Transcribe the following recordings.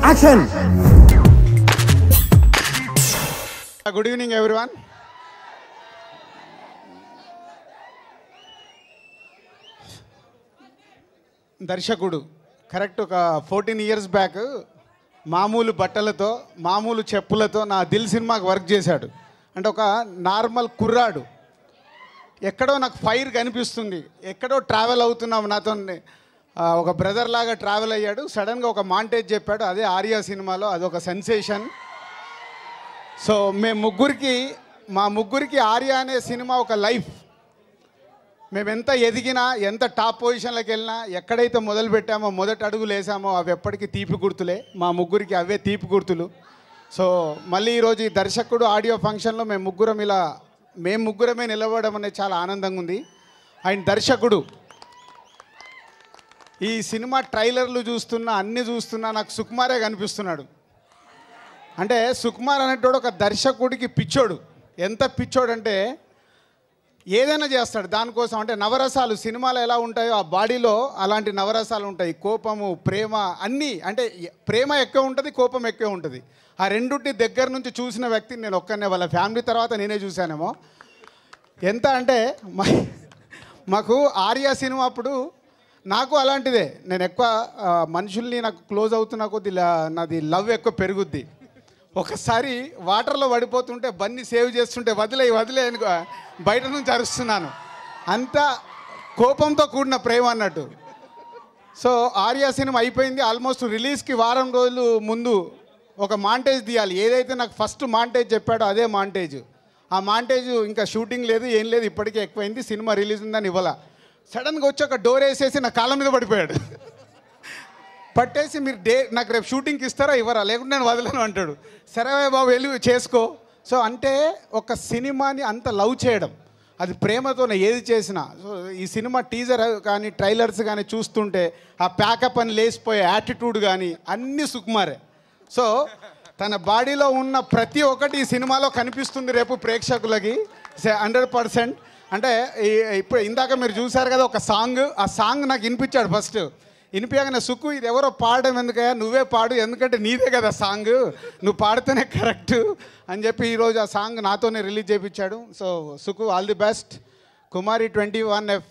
Action. Good evening everyone. దర్శకుడు correct ఒక 14 years back మామూలు బట్టలతో మామూలు చెప్పులతో నా దిల్ సినిమాకి వర్క్ చేశాడు. అంటే ఒక నార్మల్ కుర్రాడు, ఎక్కడో నాకు ఫైర్ కనిపిస్తుంది, ఎక్కడో ట్రావెల్ అవుతున్నాం, నాతో ఒక బ్రదర్ లాగా ట్రావెల్ అయ్యాడు. సడన్గా ఒక మాంటేజ్ చెప్పాడు, అదే ఆర్యా సినిమాలో, అదొక సెన్సేషన్. సో మా ముగ్గురికి ఆర్యా అనే సినిమా ఒక లైఫ్. మేము ఎంత ఎదిగినా, ఎంత టాప్ పొజిషన్లోకి వెళ్ళినా, ఎక్కడైతే మొదలు పెట్టామో, మొదటి అడుగులు వేసామో అవి ఎప్పటికీ తీపి గుర్తులే. మా ముగ్గురికి అవే తీపి గుర్తులు. సో మళ్ళీ ఈరోజు ఈ దర్శకుడు ఆడియో ఫంక్షన్లో మేము ముగ్గురమే నిలబడడం అనేది చాలా ఆనందంగా ఉంది. అండ్ దర్శకుడు ఈ సినిమా ట్రైలర్లు అన్నీ చూస్తున్నా నాకు సుకుమారే కనిపిస్తున్నాడు. అంటే సుకుమార్ అనేటోడు ఒక దర్శకుడికి పిచ్చోడు. ఎంత పిచ్చోడు అంటే ఏదైనా చేస్తాడు దానికోసం. అంటే నవరసాలు సినిమాలో ఎలా ఉంటాయో ఆ బాడీలో అలాంటి నవరసాలు ఉంటాయి. కోపము, ప్రేమ అన్నీ. అంటే ప్రేమ ఎక్కువ ఉంటుంది, కోపం ఎక్కువ ఉంటుంది. ఆ రెండుటి దగ్గర నుంచి చూసిన వ్యక్తిని నేను ఒక్కనే, వాళ్ళ ఫ్యామిలీ తర్వాత నేనే చూశానేమో. ఎంత అంటే మాకు ఆర్యా సినిమా అప్పుడు నాకు అలాంటిదే. నేను ఎక్కువ మనుషుల్ని నాకు క్లోజ్ అవుతున్నా కొద్ది నాది లవ్ ఎక్కువ పెరుగుద్ది. ఒకసారి వాటర్లో పడిపోతుంటే బన్నీ సేవ్ చేస్తుంటే వదిలే అని బయట నుంచి అరుస్తున్నాను. అంత కోపంతో కూడిన ప్రేమ అన్నట్టు. సో ఆర్యా సినిమా అయిపోయింది. ఆల్మోస్ట్ రిలీజ్కి వారం రోజులు ముందు ఒక మాంటేజ్ తీయాలి. ఏదైతే నాకు ఫస్ట్ మాంటేజ్ చెప్పాడో అదే మాంటేజ్. ఆ మాంటేజ్ ఇంకా షూటింగ్ లేదు, ఏం లేదు, ఇప్పటికే ఎక్కువైంది. సినిమా రిలీజ్ ఉందని ఇవ్వాల. సడన్గా వచ్చి ఒక డోర్ వేసేసి నా కాళ్ళ మీద పడిపోయాడు. పట్టేసి మీరు నాకు రేపు షూటింగ్కి ఇస్తారా ఇవ్వరా, లేకుంటే నేను వదలను అంటాడు. సరే బాబు వెళ్ళి చేసుకో. సో అంటే ఒక సినిమాని అంత లవ్ చేయడం, అది ప్రేమతోనే ఏది చేసినా. సో ఈ సినిమా టీజర్ కానీ ట్రైలర్స్ కానీ చూస్తుంటే ఆ ప్యాకప్ అని లేచిపోయే యాటిట్యూడ్ కానీ అన్నీ సుకుమారే. సో తన బాడీలో ఉన్న ప్రతి ఒక్కటి ఈ సినిమాలో కనిపిస్తుంది రేపు ప్రేక్షకులకి 100%. అంటే ఇప్పుడు ఇందాక మీరు చూశారు కదా ఒక సాంగ్, ఆ సాంగ్ నాకు వినిపించాడు ఫస్ట్. వినిపించగానే సుక్కు ఇది ఎవరో పాడడం ఎందుకయ్యా, నువ్వే పాడు, ఎందుకంటే నీదే కదా సాంగ్, నువ్వు పాడితేనే కరెక్ట్ అని చెప్పి ఈరోజు ఆ సాంగ్ నాతోనే రిలీజ్ చేయించాడు. So Sukku all the best. Kumari 21F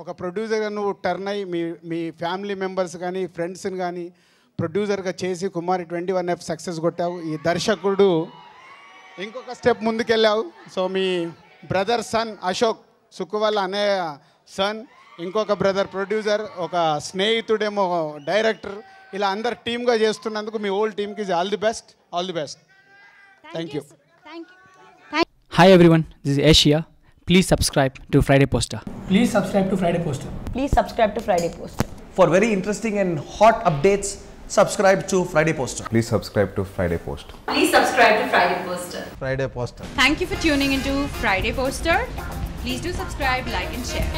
ఒక ప్రొడ్యూసర్గా నువ్వు టర్న్ అయ్యి మీ ఫ్యామిలీ మెంబర్స్ కానీ ఫ్రెండ్స్ని కానీ ప్రొడ్యూసర్గా చేసి కుమారి 21F సక్సెస్ కొట్టావు. ఈ దర్శకుడు ఇంకొక స్టెప్ ముందుకెళ్ళావు. సో మీ బ్రదర్ సన్ అశోక్, సుక్కు వాళ్ళ అన్నయ్య సన్, ఇంకొక బ్రదర్ ప్రొడ్యూసర్, ఒక స్నేహితుడేమో డైరెక్టర్, ఇలా అందరు టీమ్గా చేస్తున్నందుకు మీ ఓల్డ్ టీమ్కి all the best. Thank you. Hi everyone, this is Asia. Please subscribe to Friday Poster. Please subscribe to Friday Poster. Please subscribe to Friday Poster. For very interesting and hot updates, subscribe to Friday Poster. Please subscribe to Friday Poster. Please subscribe to Friday Poster. Friday Poster. Thank you for tuning into Friday Poster. Please do subscribe, like and share.